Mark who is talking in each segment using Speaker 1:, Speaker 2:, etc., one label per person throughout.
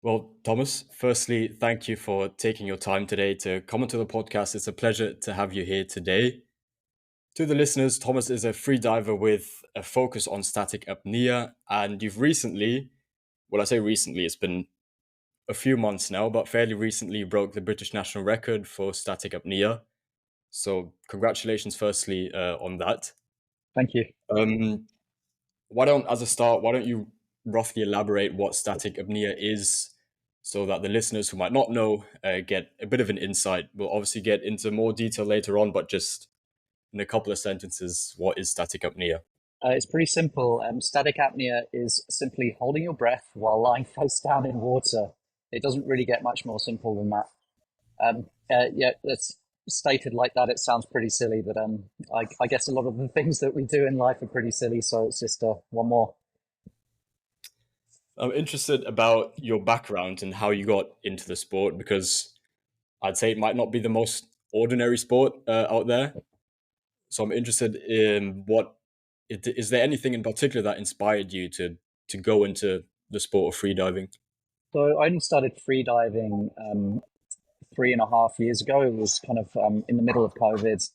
Speaker 1: Well, Thomas, firstly, thank you for taking your time today to come onto the podcast. It's a pleasure to have you here today. To the listeners, Thomas is a free diver with a focus on static apnea, and you've recently, well, I say recently, it's been a few months now, but fairly recently broke the British national record for static apnea. So, congratulations, firstly, on that.
Speaker 2: Thank you.
Speaker 1: Um, as a start, why don't you roughly elaborate what static apnea is so that the listeners who might not know get a bit of an insight? We'll obviously get into more detail later on, but just in a couple of sentences, what is static apnea?
Speaker 2: It's pretty simple. Static apnea is simply holding your breath while lying face down in water. It doesn't really get much more simple than that. Yeah, it's stated like that. It sounds pretty silly, but I guess a lot of the things that we do in life are pretty silly. So it's just one more.
Speaker 1: I'm interested about your background and how you got into the sport because I'd say it might not be the most ordinary sport out there. So I'm interested in is there anything in particular that inspired you to go into the sport of freediving?
Speaker 2: So I only started freediving 3.5 years ago. It was kind of in the middle of COVID.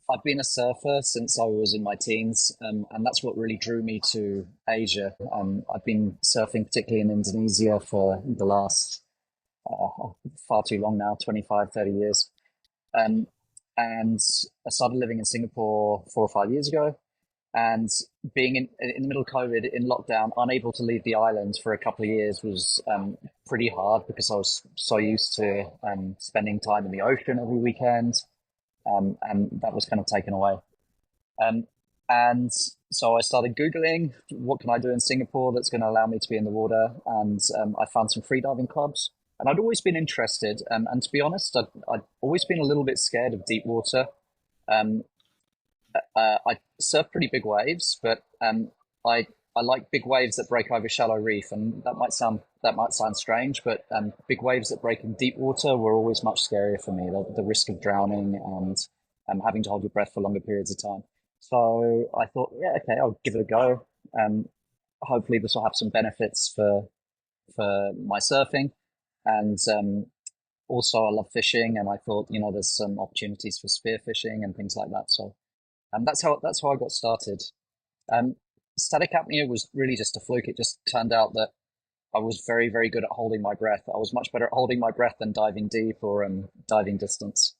Speaker 2: I've been a surfer since I was in my teens, and that's what really drew me to Asia. I've been surfing, particularly in Indonesia, for the last far too long now, 25, 30 years. Um, and I started living in Singapore 4 or 5 years ago. And being in the middle of COVID, in lockdown, unable to leave the island for a couple of years was pretty hard because I was so used to spending time in the ocean every weekend, and that was kind of taken away. Um, and so I started Googling what can I do in Singapore that's going to allow me to be in the water, and I found some freediving clubs. And I'd always been interested, and to be honest, I'd always been a little bit scared of deep water. Um, I surf pretty big waves, but I like big waves that break over shallow reef, and that might sound strange, but big waves that break in deep water were always much scarier for me. The risk of drowning and having to hold your breath for longer periods of time. So I thought, yeah, okay, I'll give it a go. Um, Hopefully, this will have some benefits for my surfing, and also I love fishing, and I thought, there's some opportunities for spearfishing and things like that. So that's how I got started. Um, Static apnea was really just a fluke. It just turned out that I was very, very good at holding my breath. I was much better at holding my breath than diving deep or diving distance.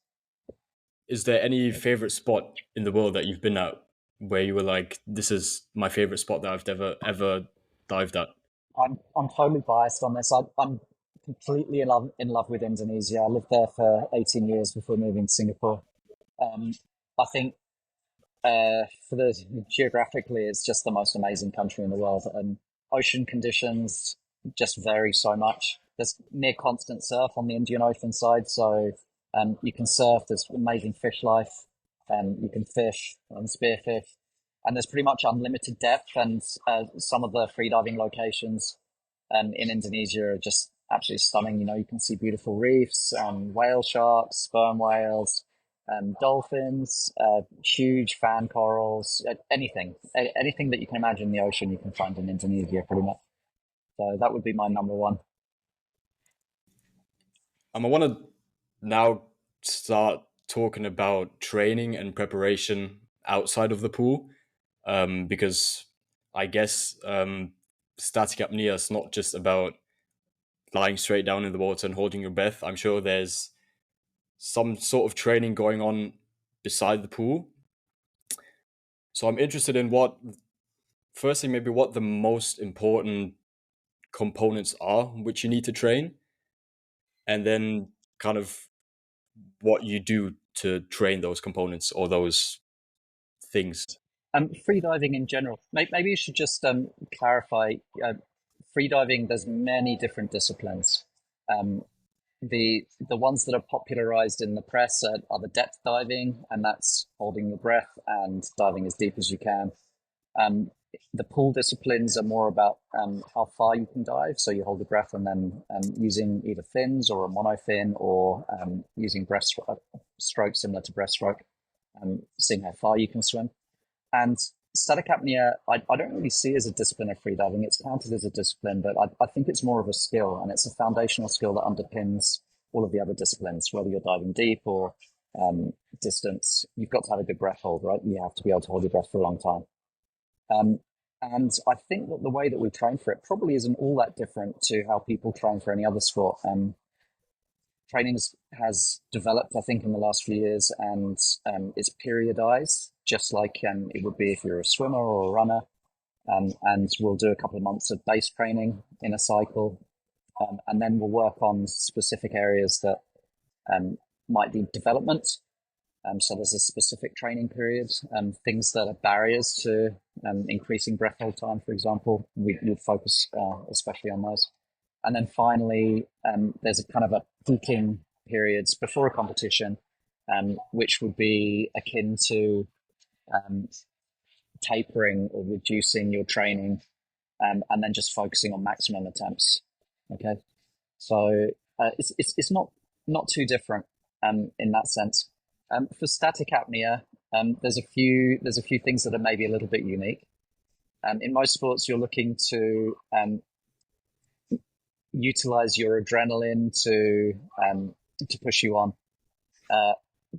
Speaker 1: Is there any favorite spot in the world that you've been at where you were like, this is my favorite spot that I've ever dived at?
Speaker 2: I'm totally biased on this. I'm completely in love with Indonesia. I lived there for 18 years before moving to Singapore. Um, I think for the geographically, it's just the most amazing country in the world. And ocean conditions just vary so much. There's near constant surf on the Indian Ocean side, so you can surf. There's amazing fish life, and you can fish and spearfish, and there's pretty much unlimited depth. And some of the freediving locations in Indonesia are just absolutely stunning. You can see beautiful reefs, whale sharks, sperm whales, dolphins, huge fan corals, anything that you can imagine in the ocean, you can find in Indonesia pretty much. So that would be my number one.
Speaker 1: I want to now start talking about training and preparation outside of the pool, because I guess static apnea is not just about lying straight down in the water and holding your breath. I'm sure there's some sort of training going on beside the pool. So I'm interested in firstly, maybe what the most important components are which you need to train, and then kind of what you do to train those components or those things.
Speaker 2: Freediving in general, maybe you should just clarify. Freediving, there's many different disciplines. Um, the ones that are popularized in the press are the depth diving, and that's holding your breath and diving as deep as you can. Um, the pool disciplines are more about how far you can dive. So you hold your breath and then using either fins or a monofin or using breaststroke similar to breaststroke, seeing how far you can swim. And Static apnea, I don't really see as a discipline of freediving. It's counted as a discipline, but I think it's more of a skill, and it's a foundational skill that underpins all of the other disciplines, whether you're diving deep or distance. You've got to have a good breath hold, right? You have to be able to hold your breath for a long time. Um, and I think that the way that we train for it probably isn't all that different to how people train for any other sport. Training has developed, I think, in the last few years, and it's periodized, just like it would be if you're a swimmer or a runner. And we'll do a couple of months of base training in a cycle, and then we'll work on specific areas that might need development. So there's a specific training period, things that are barriers to increasing breath hold time, for example. We'd focus especially on those. And then finally, there's a kind of a peaking periods before a competition, which would be akin to tapering or reducing your training, and then just focusing on maximum attempts. Okay, so it's not too different in that sense. For static apnea, there's a few things that are maybe a little bit unique. In most sports, you're looking to utilize your adrenaline to push you on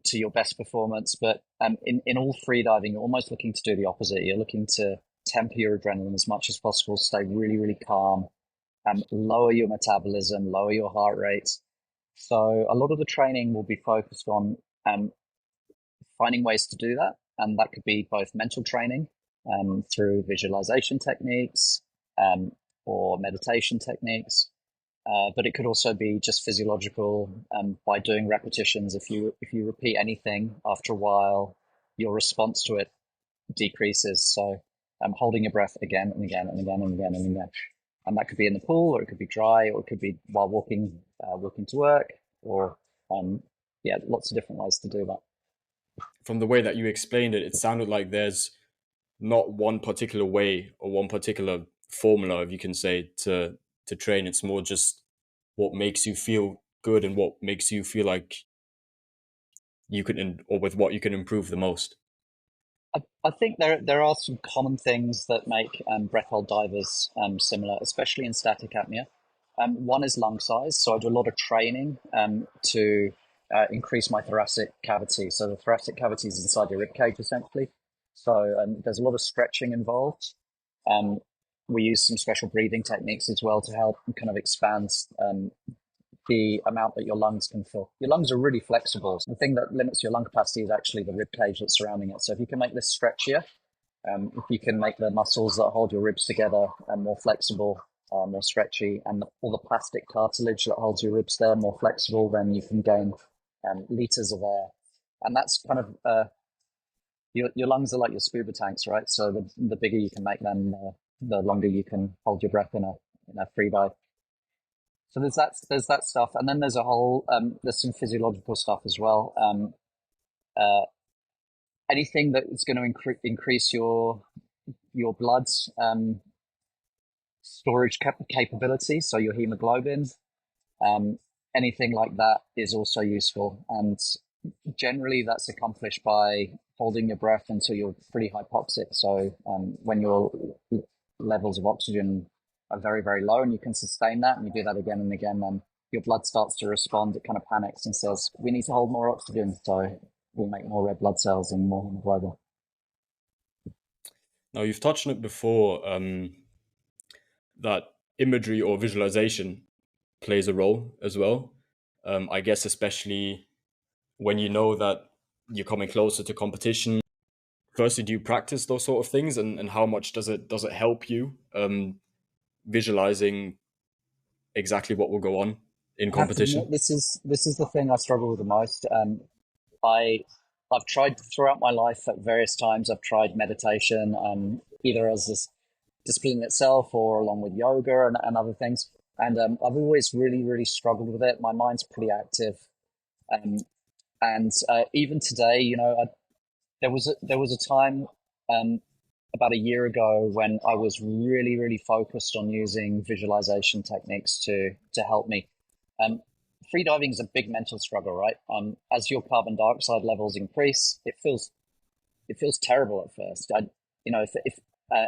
Speaker 2: to your best performance. But in all freediving, you're almost looking to do the opposite. You're looking to temper your adrenaline as much as possible, stay really, really calm, lower your metabolism, lower your heart rate. So a lot of the training will be focused on finding ways to do that. And that could be both mental training through visualization techniques or meditation techniques. But it could also be just physiological by doing repetitions. If you repeat anything after a while, your response to it decreases. So holding your breath again and again and again and again and again. And that could be in the pool, or it could be dry, or it could be while walking to work, or lots of different ways to do that.
Speaker 1: From the way that you explained it, it sounded like there's not one particular way or one particular formula, if you can say, to train. It's more just what makes you feel good and what makes you feel like you can, or with what you can improve the most.
Speaker 2: I think there are some common things that make breath hold divers similar, especially in static apnea. One is lung size. So I do a lot of training to increase my thoracic cavity. So the thoracic cavity is inside your rib cage, essentially. So there's a lot of stretching involved. We use some special breathing techniques as well to help kind of expand the amount that your lungs can fill. Your lungs are really flexible. So the thing that limits your lung capacity is actually the rib cage that's surrounding it. So if you can make this stretchier, if you can make the muscles that hold your ribs together more flexible, more stretchy, and all the plastic cartilage that holds your ribs there more flexible, then you can gain liters of air. And that's kind of your lungs are like your scuba tanks, right? So the bigger you can make them, the longer you can hold your breath in a free dive. So there's that stuff, and then there's a whole there's some physiological stuff as well. Anything that is going to increase your blood's storage capability, so your hemoglobin, anything like that is also useful. And generally, that's accomplished by holding your breath until you're pretty hypoxic. So when your levels of oxygen are very, very low and you can sustain that, and you do that again and again, then your blood starts to respond. It kind of panics and says, we need to hold more oxygen. So we make more red blood cells and more hemoglobin.
Speaker 1: Now, you've touched on it before, that imagery or visualization plays a role as well. I guess especially when you know that you're coming closer to competition. Firstly, do you practice those sort of things, and how much does it help you visualizing exactly what will go on in
Speaker 2: I have to
Speaker 1: competition?
Speaker 2: admit, this is the thing I struggle with the most. I've tried throughout my life at various times. I've tried meditation, either as this discipline itself or along with yoga and other things. And I've always really, really struggled with it. My mind's pretty active. And even today, there was a time about a year ago when I was really, really focused on using visualization techniques to help me. Freediving is a big mental struggle, right? As your carbon dioxide levels increase, it feels terrible at first. if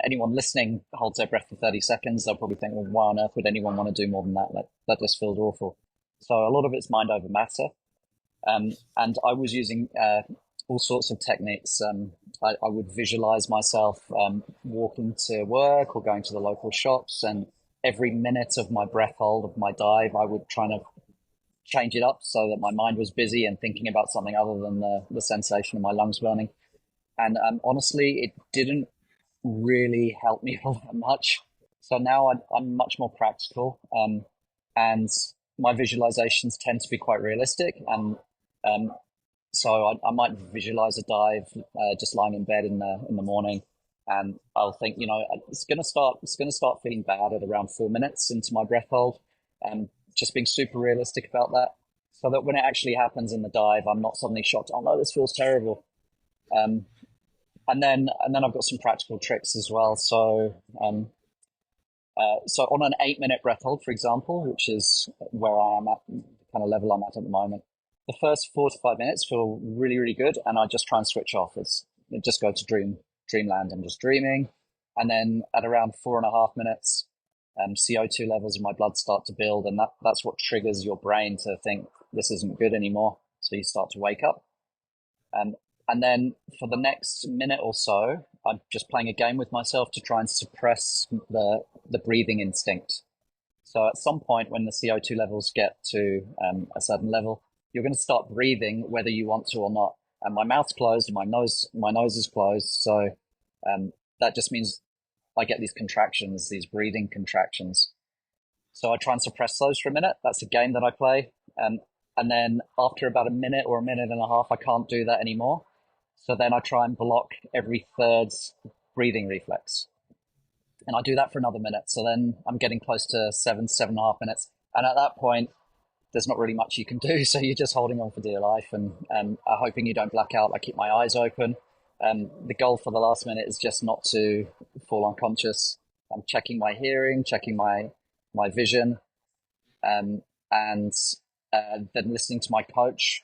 Speaker 2: anyone listening holds their breath for 30 seconds, they'll probably think, well, why on earth would anyone want to do more than that? That just feels awful. So a lot of it's mind over matter. And I was using all sorts of techniques. I would visualize myself walking to work or going to the local shops, and every minute of my breath hold of my dive, I would try to change it up so that my mind was busy and thinking about something other than the sensation of my lungs burning. And honestly, it didn't really help me all that much. So now I'm much more practical, and my visualizations tend to be quite realistic. And um, so I might visualize a dive just lying in bed in the morning, and I'll think, it's gonna start feeling bad at around 4 minutes into my breath hold, and just being super realistic about that, so that when it actually happens in the dive, I'm not suddenly shocked. Oh no, this feels terrible. Um, and then I've got some practical tricks as well. So on an 8 minute breath hold, for example, which is where I am at, the kind of level I'm at the moment, the first 4 to 5 minutes feel really, really good, and I just try and switch off. It just go to dreamland. I'm just dreaming, and then at around 4.5 minutes, CO2 levels in my blood start to build, and that's what triggers your brain to think this isn't good anymore. So you start to wake up. Um, and then for the next minute or so, I'm just playing a game with myself to try and suppress the breathing instinct. So at some point, when the CO2 levels get to a certain level, you're going to start breathing whether you want to or not. And my mouth's closed and my nose is closed. So that just means I get these contractions, these breathing contractions. So I try and suppress those for a minute. That's a game that I play. And then after about a minute or a minute and a half, I can't do that anymore. So then I try and block every third breathing reflex. And I do that for another minute. So then I'm getting close to 7.5 minutes. And at that point, there's not really much you can do. So you're just holding on for dear life and hoping you don't black out. I keep my eyes open. The goal for the last minute is just not to fall unconscious. I'm checking my hearing, checking my vision, and then listening to my coach.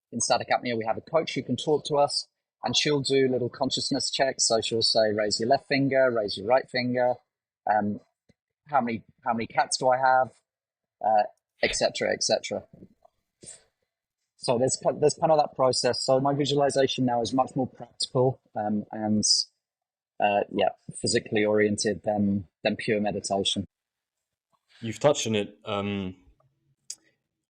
Speaker 2: In static apnea, we have a coach who can talk to us, and she'll do little consciousness checks. So she'll say, raise your left finger, raise your right finger, how many cats do I have, etc., etc. So there's kind of that process. So my visualization now is much more practical, and yeah, physically oriented than pure meditation.
Speaker 1: You've touched on it.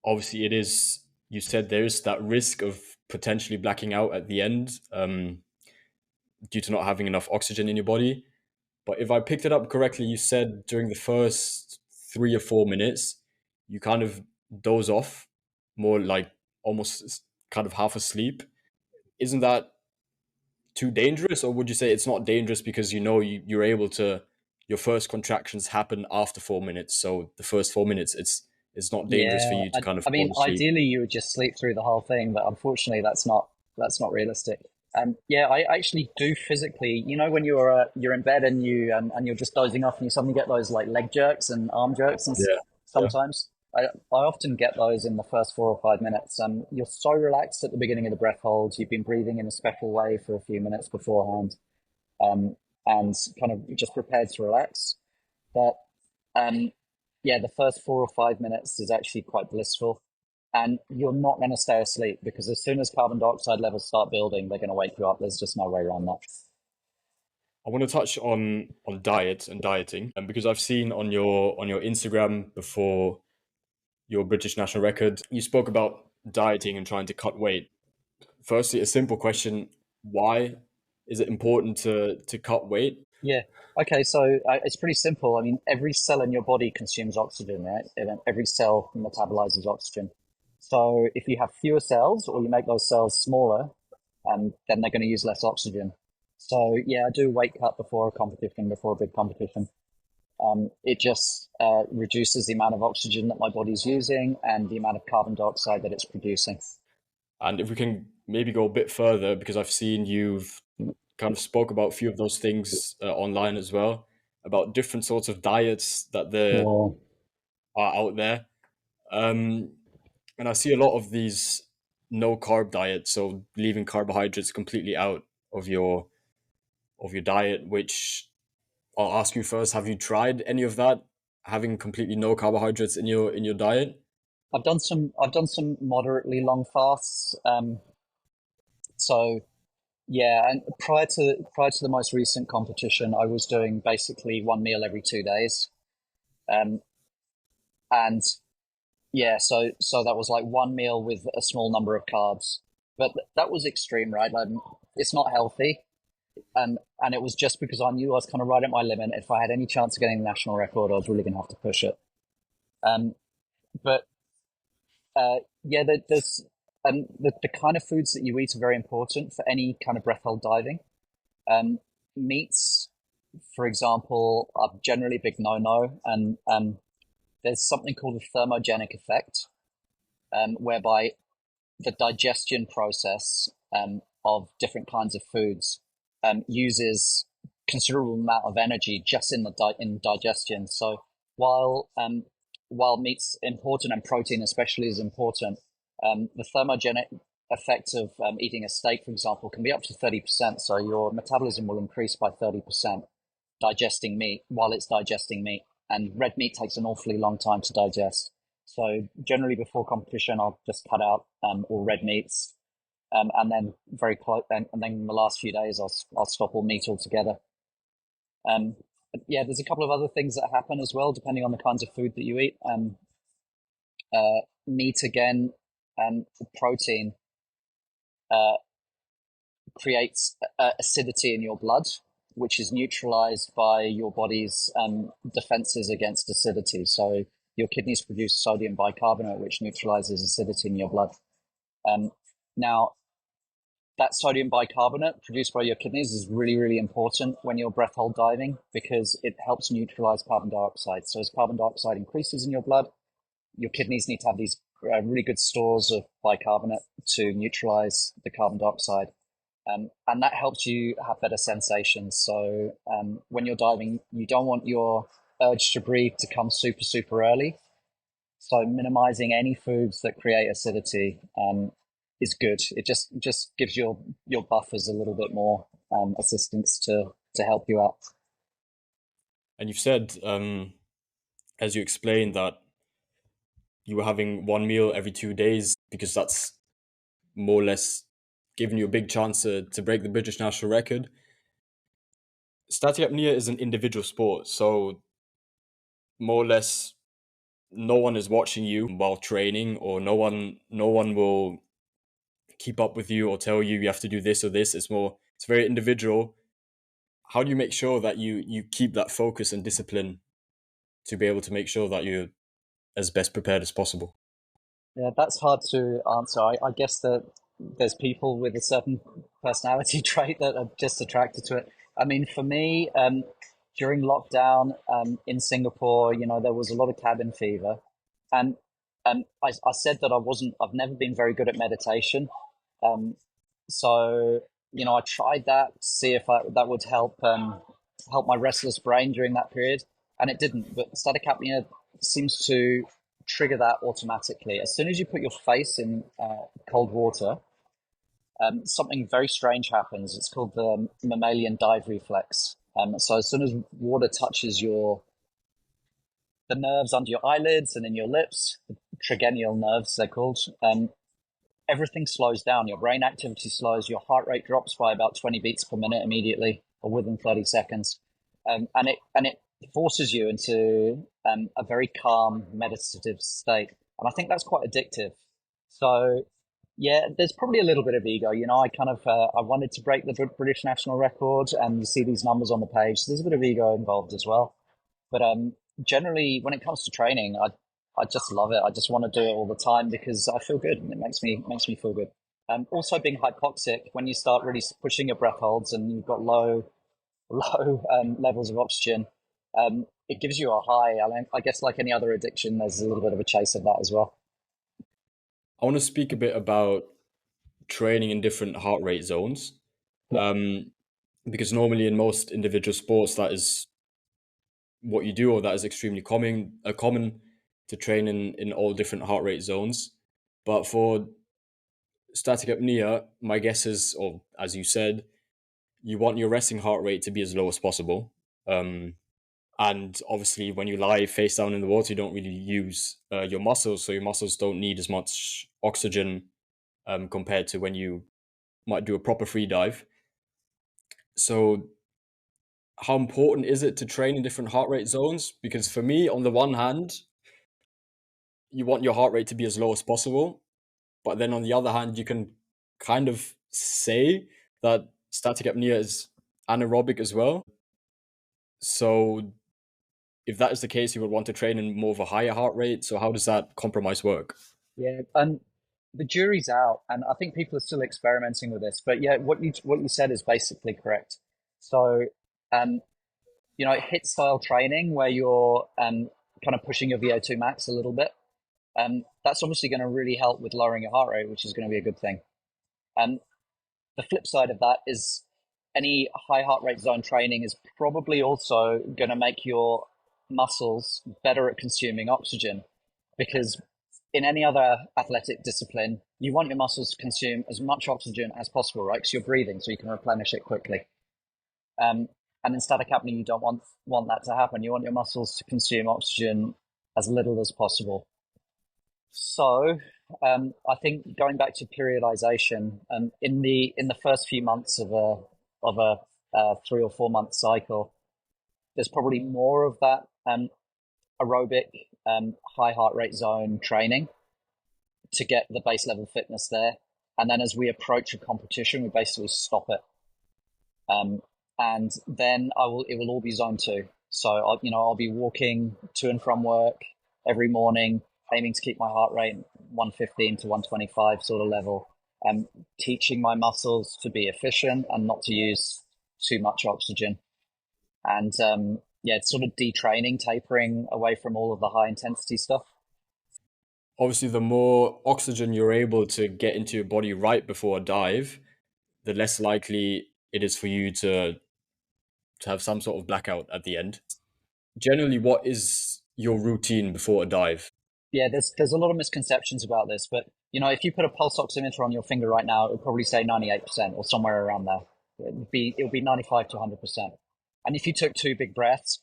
Speaker 1: Obviously, it is. You said there is that risk of potentially blacking out at the end due to not having enough oxygen in your body. But if I picked it up correctly, you said during the first 3 or 4 minutes, you kind of doze off, more like almost kind of half asleep. Isn't that too dangerous, or would you say it's not dangerous because you're able to your first contractions happen after 4 minutes, so the first 4 minutes it's not dangerous for
Speaker 2: Yeah,
Speaker 1: you to kind of
Speaker 2: I
Speaker 1: fall
Speaker 2: mean,
Speaker 1: asleep?
Speaker 2: ideally you would just sleep through the whole thing, but unfortunately that's not realistic. Yeah, I actually do physically. When you're in bed and you're just dozing off and you suddenly get those like leg jerks and arm jerks, and
Speaker 1: Yeah, yeah.
Speaker 2: sometimes I often get those in the first 4 or 5 minutes. You're so relaxed at the beginning of the breath hold. You've been breathing in a special way for a few minutes beforehand, um, and kind of just prepared to relax. But um, yeah, the first 4 or 5 minutes is actually quite blissful. And you're not going to stay asleep because as soon as carbon dioxide levels start building, they're going to wake you up. There's just no way around that.
Speaker 1: I want to touch on diet and dieting, and because I've seen on your Instagram before your British national record, you spoke about dieting and trying to cut weight. Firstly, a simple question: why is it important to cut weight?
Speaker 2: Yeah. Okay. So it's pretty simple. I mean, every cell in your body consumes oxygen, right? And every cell metabolizes oxygen. So if you have fewer cells or you make those cells smaller, then they're going to use less oxygen. So yeah, I do weight cut before a competition, before a big competition. It just reduces the amount of oxygen that my body's using and the amount of carbon dioxide that it's producing.
Speaker 1: And if we can maybe go a bit further, because I've seen you've kind of spoke about a few of those things online as well, about different sorts of diets that there
Speaker 2: Yeah.
Speaker 1: are out there. Um, and I see a lot of these no carb diets, so leaving carbohydrates completely out of of your diet, which I'll ask you first, have you tried any of that? Having completely no carbohydrates in your diet?
Speaker 2: I've done some moderately long fasts. So yeah, and prior to the most recent competition, I was doing basically one meal every 2 days. Um, and yeah, so that was like one meal with a small number of carbs. But that was extreme, right? It's not healthy. And it was just because I knew I was kind of right at my limit. If I had any chance of getting the national record, I was really going to have to push it. Um, but yeah, there's the kind of foods that you eat are very important for any kind of breath hold diving. Um, Meats, for example, are generally a big no-no, and there's something called a thermogenic effect, whereby the digestion process of different kinds of foods uses considerable amount of energy just in in digestion. So while while meat's important and protein especially is important, the thermogenic effect of eating a steak, for example, can be up to 30%. So your metabolism will increase by 30% digesting meat while it's digesting meat. And red meat takes an awfully long time to digest. So generally before competition, I'll just cut out all red meats, and then very close, and then in the last few days, I'll stop all meat altogether. Um, yeah, there's a couple of other things that happen as well, depending on the kinds of food that you eat. Meat again, protein uh, creates acidity in your blood, which is neutralized by your body's defenses against acidity. So your kidneys produce sodium bicarbonate, which neutralizes acidity in your blood. Um, Now, that sodium bicarbonate produced by your kidneys is really, really important when you're breath hold diving because it helps neutralize carbon dioxide. So as carbon dioxide increases in your blood, your kidneys need to have these really good stores of bicarbonate to neutralize the carbon dioxide. And that helps you have better sensations. So when you're diving, you don't want your urge to breathe to come super, super early. So minimizing any foods that create acidity is good. It just gives your buffers a little bit more assistance to help you out.
Speaker 1: And you've said, as you explained, that you were having one meal every 2 days because that's more or less giving you a big chance to break the British national record. Static apnea is an individual sport, so more or less no one is watching you while training, or no one will keep up with you or tell you you have to do this or this. It's very individual. How do you make sure that you keep that focus and discipline to be able to make sure that you're as best prepared as possible?
Speaker 2: Yeah, that's hard to answer. I guess that there's people with a certain personality trait that are just attracted to it. I mean, for me, during lockdown in Singapore, there was a lot of cabin fever, and I said that I've never been very good at meditation. Um, so I tried that to see if that would help my restless brain during that period, and it didn't. But static apnea seems to trigger that automatically. As soon as you put your face in cold water, something very strange happens. It's called the mammalian dive reflex. So as soon as water touches the nerves under your eyelids and in your lips, the trigeminal nerves they're called, everything slows down. Your brain activity slows. Your heart rate drops by about 20 beats per minute immediately, or within 30 seconds, and it forces you into a very calm, meditative state. And I think that's quite addictive. So yeah, there's probably a little bit of ego. I wanted to break the British national record, and you see these numbers on the page. So there's a bit of ego involved as well. But generally, when it comes to training, I just love it. I just want to do it all the time because I feel good, and it makes me feel good. Also, being hypoxic, when you start really pushing your breath holds and you've got low low levels of oxygen, it gives you a high. I guess like any other addiction, there's a little bit of a chase of that as well.
Speaker 1: I want to speak a bit about training in different heart rate zones,
Speaker 2: Yeah.
Speaker 1: because normally in most individual sports that is what you do, or that is extremely common to train in all different heart rate zones. But for static apnea, my guess is, or as you said, you want your resting heart rate to be as low as possible. Um, and obviously, when you lie face down in the water, you don't really use your muscles, so your muscles don't need as much oxygen compared to when you might do a proper free dive. So, how important is it to train in different heart rate zones? Because for me, on the one hand, you want your heart rate to be as low as possible, but then on the other hand, you can kind of say that static apnea is anaerobic as well. So, if that is the case, you would want to train in more of a higher heart rate. So, how does that compromise work?
Speaker 2: Yeah, and the jury's out, and I think people are still experimenting with this. But yeah, what you said is basically correct. So, um, hit style training where you're kind of pushing your VO2 max a little bit. That's obviously going to really help with lowering your heart rate, which is going to be a good thing. Um, the flip side of that is any high heart rate zone training is probably also going to make your muscles better at consuming oxygen, because in any other athletic discipline, you want your muscles to consume as much oxygen as possible, right? Because you're breathing, so you can replenish it quickly. Um, and in static apnea, you don't want that to happen. You want your muscles to consume oxygen as little as possible. So, I think going back to periodization, in the first few months of a 3 or 4 month cycle, there's probably more of that aerobic high heart rate zone training to get the base level fitness there, and then as we approach a competition, we basically stop it, um, and then it will all be zone two. So I'll be walking to and from work every morning, aiming to keep my heart rate 115 to 125 sort of level. Teaching my muscles to be efficient and not to use too much oxygen. And yeah, it's sort of detraining, tapering away from all of the high intensity stuff.
Speaker 1: Obviously, the more oxygen you're able to get into your body right before a dive, the less likely it is for you to have some sort of blackout at the end. Generally, what is your routine before a dive?
Speaker 2: Yeah, there's a lot of misconceptions about this, but if you put a pulse oximeter on your finger right now, it would probably say 98% or somewhere around there. It would be 95 to 100%. And if you took two big breaths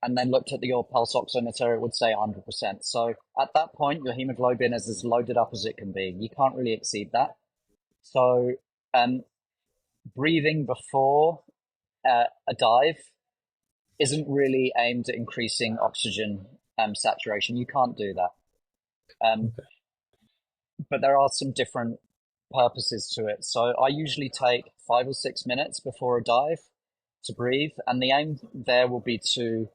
Speaker 2: and then looked at your pulse oximeter, it would say 100%. So at that point, your hemoglobin is as loaded up as it can be. You can't really exceed that. So um, breathing before a dive isn't really aimed at increasing oxygen saturation. You can't do that. Um, but there are some different purposes to it. So I usually take 5 or 6 minutes before a dive to breathe, and the aim there will be to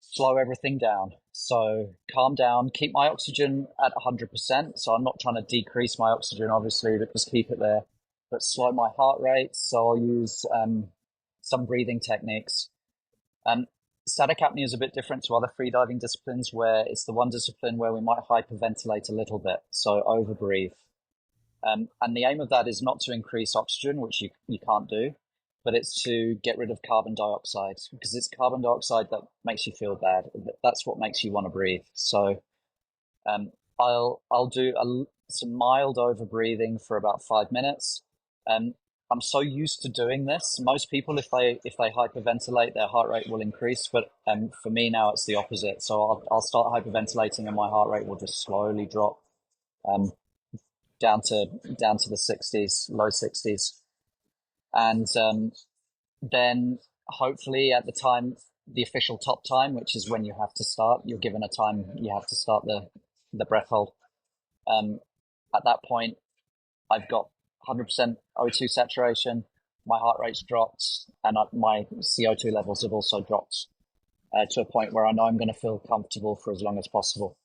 Speaker 2: slow everything down. So calm down, keep my oxygen at 100%. So I'm not trying to decrease my oxygen, obviously, but just keep it there. But slow my heart rate. So I'll use some breathing techniques. Um, Static apnea is a bit different to other freediving disciplines, where it's the one discipline where we might hyperventilate a little bit, so overbreathe. And the aim of that is not to increase oxygen, which you can't do, but it's to get rid of carbon dioxide, because it's carbon dioxide that makes you feel bad. That's what makes you want to breathe. So I'll do some mild over breathing for about 5 minutes. I'm so used to doing this. Most people, if they hyperventilate, their heart rate will increase. But for me now, it's the opposite. So I'll start hyperventilating, and my heart rate will just slowly drop um, down to the 60s, low 60s, and then hopefully at the time, the official top time, which is when you have to start, you're given a time you have to start the breath hold. At that point, I've got 100% O2 saturation, my heart rate's dropped, and my CO2 levels have also dropped to a point where I know I'm going to feel comfortable for as long as possible.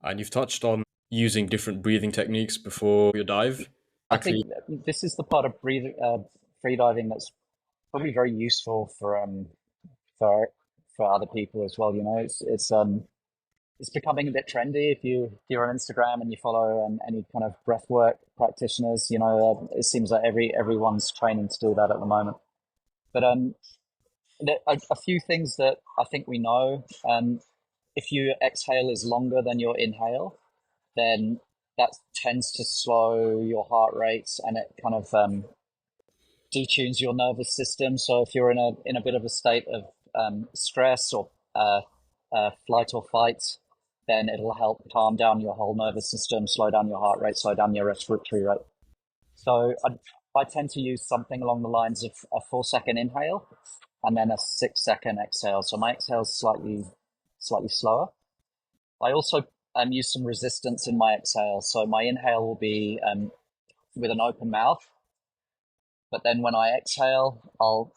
Speaker 1: And you've touched on using different breathing techniques before your dive.
Speaker 2: I think
Speaker 1: Exactly.
Speaker 2: this is the part of freediving that's probably very useful for for other people as well. It's becoming a bit trendy. If you're on Instagram and you follow any kind of breathwork practitioners, it seems like everyone's training to do that at the moment. But a few things that I think we know. If your exhale is longer than your inhale, then that tends to slow your heart rate, and it kind of detunes your nervous system. So if you're in a bit of a state of stress or flight or fight, then it'll help calm down your whole nervous system, slow down your heart rate, slow down your respiratory rate. So I tend to use something along the lines of a 4 second inhale and then a 6 second exhale. So my exhale is slightly slower. I also use some resistance in my exhale. So my inhale will be with an open mouth, but then when I exhale, I'll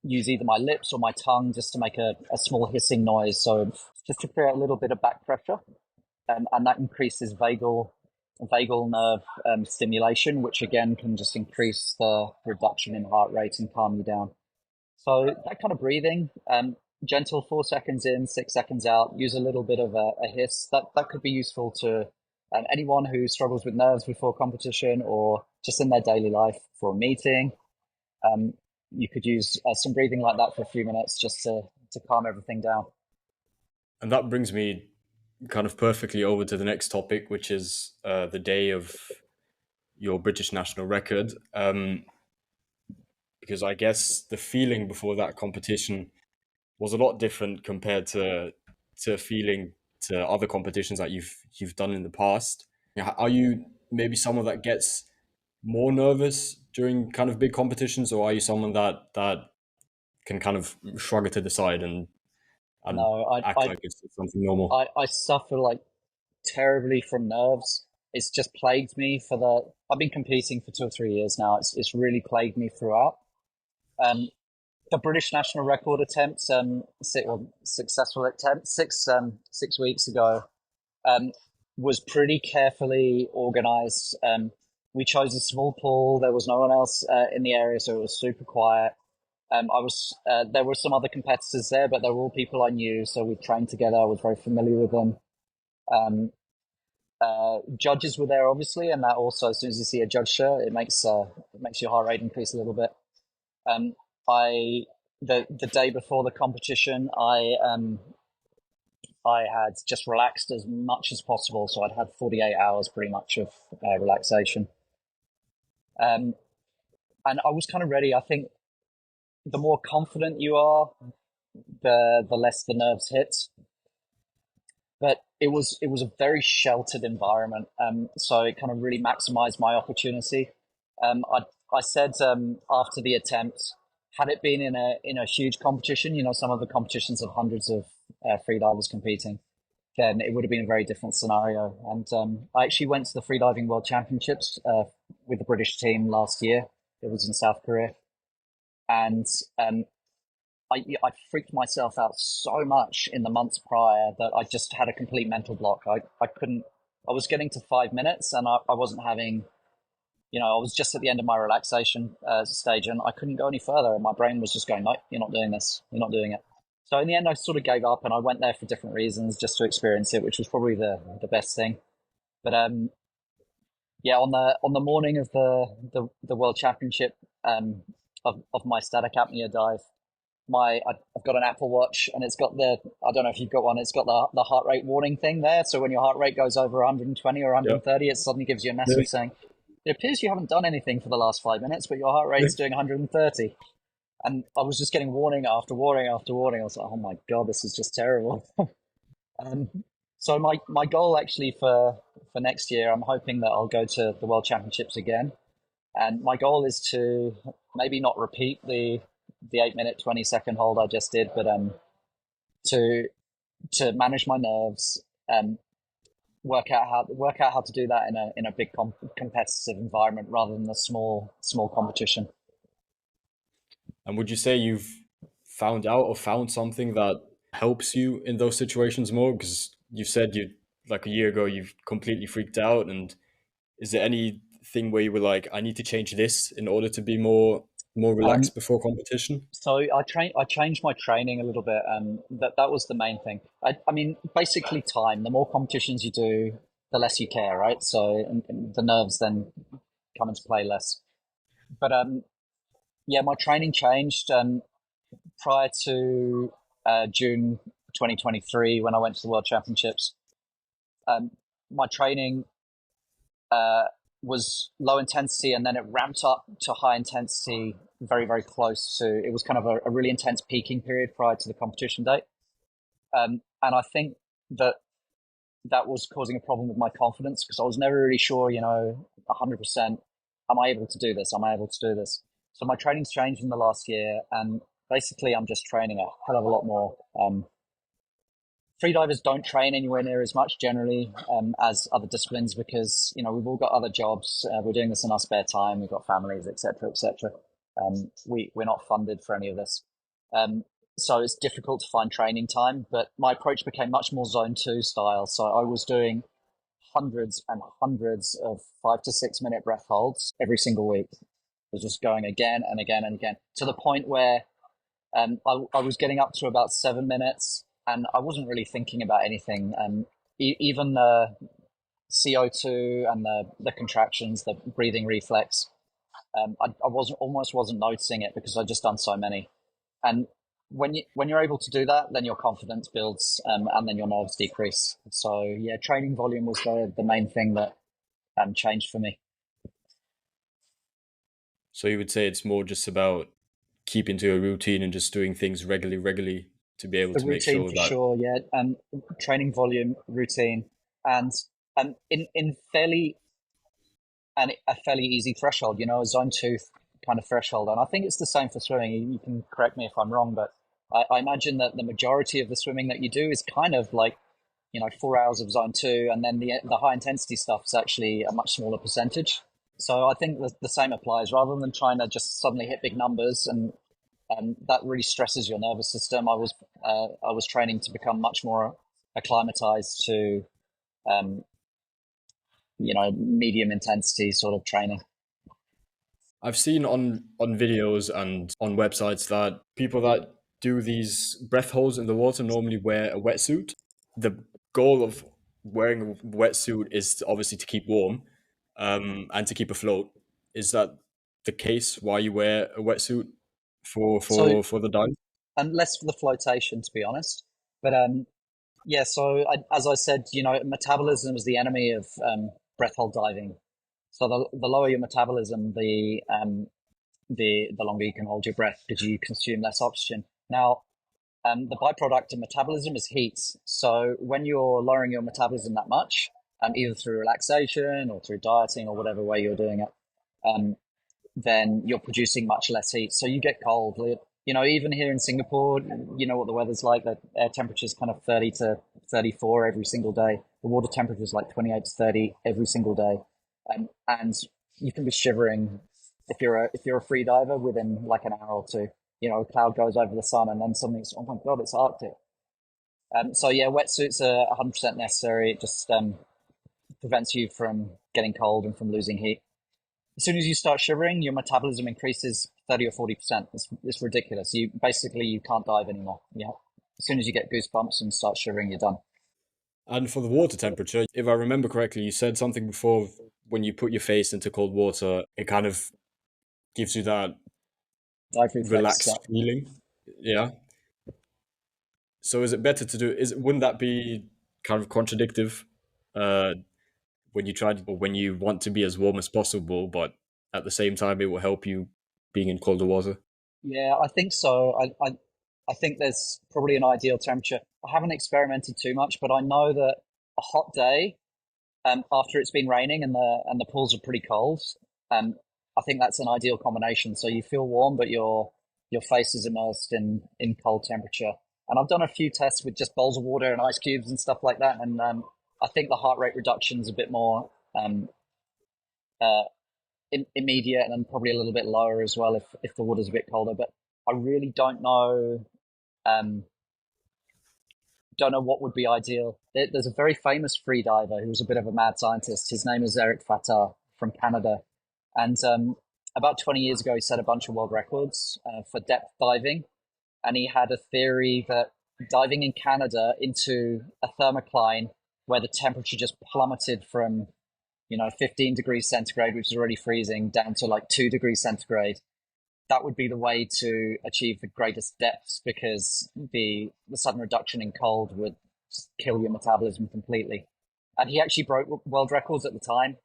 Speaker 2: use either my lips or my tongue just to make a small hissing noise. So just to create a little bit of back pressure, and that increases vagal nerve stimulation, which again can just increase the reduction in heart rate and calm you down. So that kind of breathing, gentle 4 seconds in, 6 seconds out, use a little bit of a hiss. That could be useful to anyone who struggles with nerves before competition or just in their daily life for a meeting. Um, you could use some breathing like that for a few minutes just to calm everything down.
Speaker 1: And that brings me kind of perfectly over to the next topic, which is the day of your British national record. Because I guess the feeling before that competition was a lot different compared to feeling to other competitions that you've done in the past. Are you maybe someone that gets more nervous during kind of big competitions, or are you someone that can kind of shrug it to the side and
Speaker 2: No,
Speaker 1: act like it's something normal?
Speaker 2: I suffer like terribly from nerves. It's just plagued me for the. I've been competing for 2 or 3 years now. It's really plagued me throughout. Um, the British national record attempt, successful attempt, 6 weeks ago, um, was pretty carefully organised. We chose a small pool. There was no one else in the area, so it was super quiet. I was there were some other competitors there, but they were all people I knew, so we trained together. I was very familiar with them. Um, Judges were there, obviously, and that also, as soon as you see a judge shirt, it makes your heart rate increase a little bit. Um, I the day before the competition, I had just relaxed as much as possible, so I'd had 48 hours pretty much of relaxation. Um, and I was kind of ready. I think the more confident you are, the less the nerves hit. But it was a very sheltered environment, so it kind of really maximized my opportunity. I said after the attempt, had it been in a huge competition, some of the competitions have hundreds of freedivers competing, then it would have been a very different scenario. And I actually went to the freediving World Championships with the British team last year. It was in South Korea, and I freaked myself out so much in the months prior that I just had a complete mental block. I couldn't, I was getting to 5 minutes and I wasn't having, I was just at the end of my relaxation stage and I couldn't go any further. And my brain was just going, no, you're not doing this. You're not doing it. So in the end, I sort of gave up and I went there for different reasons just to experience it, which was probably the best thing. But yeah, on the morning of the World Championship of my static apnea dive, I've got an Apple Watch and it's got I don't know if you've got one, it's got the heart rate warning thing there. So when your heart rate goes over 120 or
Speaker 1: Yeah.
Speaker 2: 130, it suddenly gives you a
Speaker 1: Yeah.
Speaker 2: message saying, it appears you haven't done anything for the last 5 minutes, but your heart rate's doing 130. And I was just getting warning after warning after warning. I was like, oh my God, this is just terrible. um, so my goal actually for next year, I'm hoping that I'll go to the World Championships again. And my goal is to maybe not repeat the 8 minute 20 second hold I just did, but to manage my nerves and work out how to do that in a big competitive environment rather than a small competition.
Speaker 1: And would you say you've found out or found something that helps you in those situations more? Because you said you like a year ago you've completely freaked out, and is there anything where you were like, I need to change this in order to be more
Speaker 2: Um,
Speaker 1: relaxed before competition?
Speaker 2: so I changed my training a little bit, and that was the main thing. I mean, basically time. The more competitions you do, the less you care, right? So and the nerves then come into play less. But yeah, my training changed prior to June 2023 when I went to the World Championships. Um, my training uh, was low intensity, and then it ramped up to high intensity very, very close to, it was kind of a really intense peaking period prior to the competition date. And I think that that was causing a problem with my confidence because I was never really sure, 100%, am I able to do this? Am I able to do this? So my training's changed in the last year, and basically I'm just training a hell of a lot more. Freedivers don't train anywhere near as much generally as other disciplines because we've all got other jobs. We're doing this in our spare time. We've got families, etc., etc. We're not funded for any of this, so it's difficult to find training time. But my approach became much more zone two style. So I was doing hundreds and hundreds of 5 to 6 minute breath holds every single week. I was just going again and again and again to the point where I was getting up to about 7 minutes, and I wasn't really thinking about anything. Even the CO2 and the contractions, the breathing reflex, I wasn't noticing it because I'd just done so many. And when you're able to do that, then your confidence builds, and then your nerves decrease. So yeah, training volume was the main thing that changed for me.
Speaker 1: So you would say it's more just about keeping to a routine and just doing things regularly to be able
Speaker 2: The
Speaker 1: to make
Speaker 2: routine
Speaker 1: sure
Speaker 2: for
Speaker 1: that.
Speaker 2: sure, yeah. Training volume, routine, and in fairly and a fairly easy threshold. A zone two kind of threshold, and I think it's the same for swimming. You can correct me if I'm wrong, but I imagine that the majority of the swimming that you do is kind of like 4 hours of zone two, and then the high intensity stuff is actually a much smaller percentage. So I think the same applies. Rather than trying to just suddenly hit big numbers, and that really stresses your nervous system. I was training to become much more acclimatized to medium intensity sort of training.
Speaker 1: I've seen on videos and on websites that people that do these breath holds in the water normally wear a wetsuit. The goal of wearing a wetsuit is obviously to keep warm, and to keep afloat. Is that the case? Why you wear a wetsuit
Speaker 2: So
Speaker 1: for the dive?
Speaker 2: and less for the flotation, to be honest. But yeah. So as I said, metabolism is the enemy of breath hold diving. So the lower your metabolism, the longer you can hold your breath because you consume less oxygen. Now, the byproduct of metabolism is heat. So when you're lowering your metabolism that much, either through relaxation or through dieting or whatever way you're doing it, um, then you're producing much less heat. So you get cold. Even here in Singapore, you know what the weather's like. The air temperature is kind of 30 to 34 every single day. The water temperature is like 28 to 30 every single day. And you can be shivering if you're a free diver within like an hour or two. A cloud goes over the sun, and then suddenly it's, oh my God, it's Arctic. So yeah, wetsuits are 100% necessary. It just prevents you from getting cold and from losing heat. As soon as you start shivering, your metabolism increases 30 or 40%. It's ridiculous. You can't dive anymore. Yeah. As soon as you get goosebumps and start shivering, you're done.
Speaker 1: And for the water temperature, if I remember correctly, you said something before when you put your face into cold water, it kind of gives you that
Speaker 2: Dive reflex.
Speaker 1: relaxed feeling. Yeah. So is it better to do? Wouldn't that be kind of contradictive, uh, when you try to, or when you want to be as warm as possible, but at the same time it will help you being in colder water?
Speaker 2: Yeah, I think so. I think there's probably an ideal temperature. I haven't experimented too much, but I know that a hot day, after it's been raining and the pools are pretty cold, I think that's an ideal combination. So you feel warm, but your face is immersed in cold temperature. And I've done a few tests with just bowls of water and ice cubes and stuff like that, and I think the heart rate reduction is a bit more uh, immediate and probably a little bit lower as well if the water's a bit colder. But I really um, don't know what would be ideal. There's a very famous free diver who was a bit of a mad scientist. His name is Eric Fatah from Canada. And about 20 years ago, he set a bunch of world records for depth diving. And he had a theory that diving in Canada into a thermocline where the temperature just plummeted from 15 degrees centigrade, which is already freezing, down to like 2 degrees centigrade, that would be the way to achieve the greatest depths because the sudden reduction in cold would just kill your metabolism completely. And he actually broke world records at the time.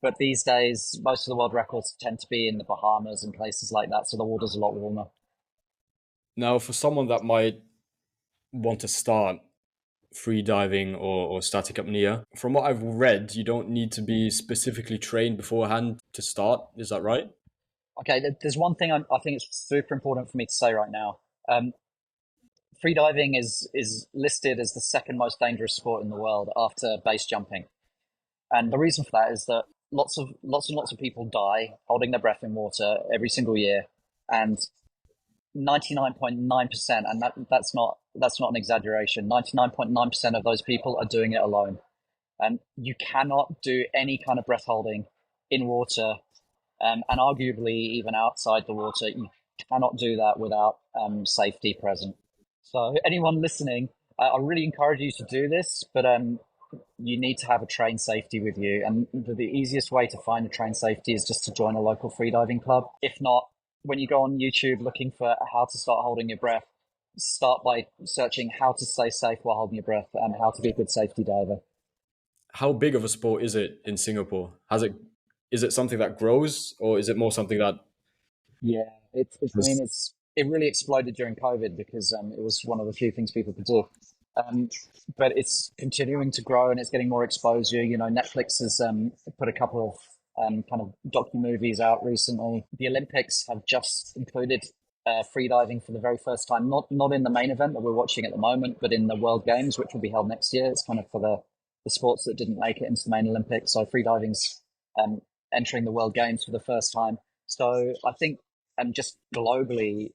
Speaker 2: But these days, most of the world records tend to be in the Bahamas and places like that, so the water's a lot warmer.
Speaker 1: Now, for someone that might want to start free diving or static apnea, from what I've read, you don't need to be specifically trained beforehand to start. Is that right?
Speaker 2: Okay, there's one thing I think it's super important for me to say right now. Freediving is listed as the second most dangerous sport in the world after base jumping, and the reason for that is that lots of people die holding their breath in water every single year, and 99.9%, and that's not an exaggeration. 99.9% of those people are doing it alone, and you cannot do any kind of breath holding in water, and arguably even outside the water. You cannot do that without safety present. So anyone listening, I really encourage you to do this, but you need to have a train safety with you. And the easiest way to find a train safety is just to join a local freediving club. If not, when you go on YouTube looking for how to start holding your breath, start by searching how to stay safe while holding your breath and how to be a good safety diver.
Speaker 1: How big of a sport is it in Singapore? Has it is it something that grows, or is it more something that
Speaker 2: Yeah, I mean,
Speaker 1: has,
Speaker 2: it really exploded during COVID because it was one of the few things people could do. Um, but it's continuing to grow and it's getting more exposure. You know, Netflix has put a couple of kind of docu-movies out recently. The Olympics have just included freediving for the very first time, not in the main event that we're watching at the moment, but in the World Games, which will be held next year. It's kind of for the sports that didn't make it into the main Olympics. So freediving's um, entering the World Games for the first time. So I think just globally,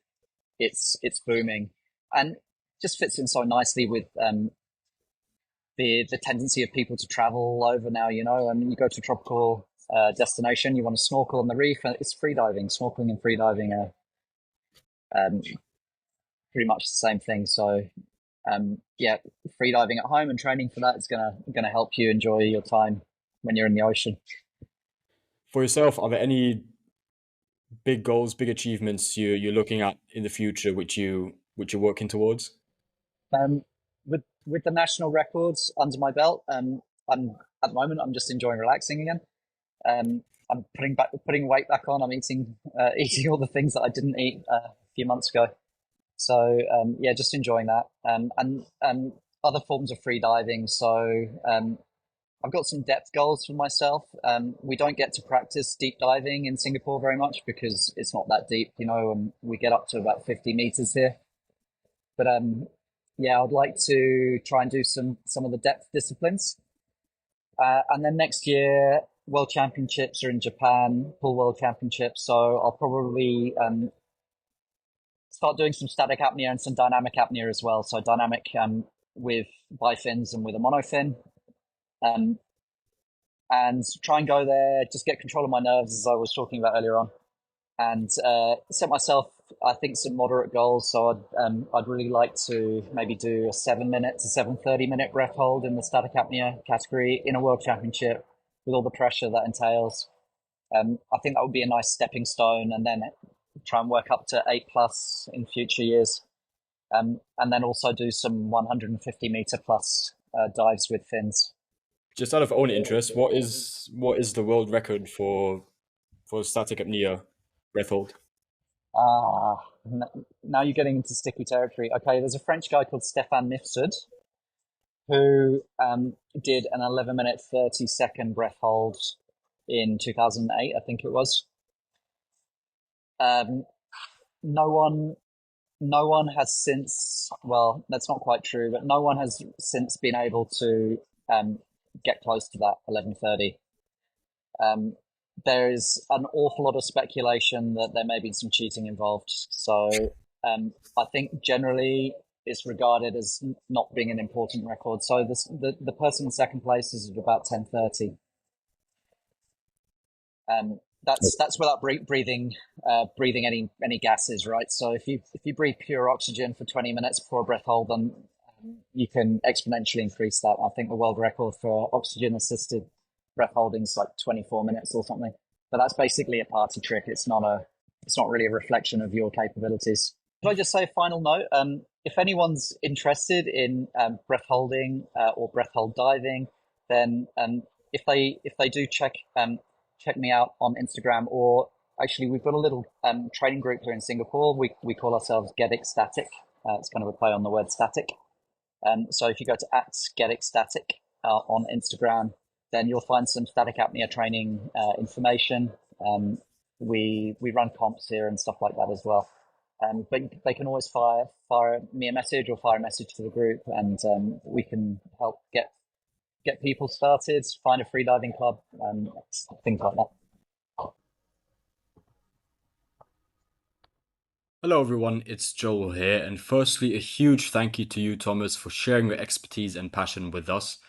Speaker 2: it's booming, and just fits in so nicely with the tendency of people to travel all over now. You know, I mean, you go to a tropical destination, you want to snorkel on the reef, and it's freediving. Snorkeling and freediving are um, pretty much the same thing. So yeah, freediving at home and training for that is gonna help you enjoy your time when you're in the ocean.
Speaker 1: for yourself? Are there any big goals, big achievements you're looking at in the future, which you're working towards?
Speaker 2: Um, with the national records under my belt, I'm at the moment I'm just enjoying relaxing again. I'm putting weight back on. I'm eating eating all the things that I didn't eat a few months ago. So yeah, just enjoying that. And other forms of free diving. So I've got some depth goals for myself. We don't get to practice deep diving in Singapore very much because it's not that deep, you know, and we get up to about 50 meters here. But yeah, I'd like to try and do some of the depth disciplines. And then next year, World Championships are in Japan, pool World Championships. So I'll probably start doing some static apnea and some dynamic apnea as well. So dynamic with bifins and with a monofin. Um, and try and go there, just get control of my nerves as I was talking about earlier on, and set myself, I think, some moderate goals. So I'd really like to maybe do a 7 minute to 7:30 minute breath hold in the static apnea category in a world championship with all the pressure that entails. I think that would be a nice stepping stone, and then try and work up to 8+ in future years. And then also do some 150-meter plus dives with fins.
Speaker 1: Just out of own interest, what is the world record for static apnea breath hold?
Speaker 2: Ah, now you're getting into sticky territory. Okay, there's a French guy called Stéphane Mifsud who did an 11-minute 30-second breath hold in 2008, I think it was. Um, no one, no one has since. Well, that's not quite true, but no one has since been able to get close to that 11:30. Um, there is an awful lot of speculation that there may be some cheating involved. So I think generally it's regarded as not being an important record. So the person in second place is at about 10:30. That's without breathing any gases, right? So if you breathe pure oxygen for 20 minutes before a breath hold, then you can exponentially increase that. I think the world record for oxygen assisted breath holding is like 24 minutes or something. But that's basically a party trick. It's not really a reflection of your capabilities. Can I just say a final note? If anyone's interested in breath holding or breath hold diving, then if they do check check me out on Instagram, or actually we've got a little training group here in Singapore. We call ourselves Get Ecstatic. It's kind of a play on the word static. So if you go to @GetEcstatic on Instagram, then you'll find some static apnea training information. We run comps here and stuff like that as well. But they can always fire me a message or fire a message to the group, and we can help get people started, find a free diving club, things like that.
Speaker 1: Hello everyone, it's Joel here, and firstly a huge thank you to you, Thomas, for sharing your expertise and passion with us,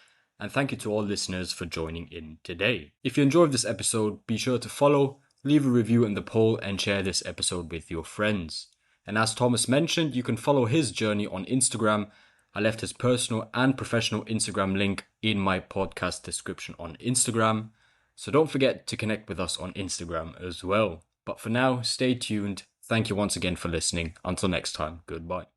Speaker 1: and thank you to all listeners for joining in today. If you enjoyed this episode, be sure to follow, leave a review in the poll, and share this episode with your friends. And as Thomas mentioned, you can follow his journey on Instagram. I left his personal and professional Instagram link in my podcast description on Instagram, so don't forget to connect with us on Instagram as well. But for now, stay tuned. Thank you once again for listening. Until next time, goodbye.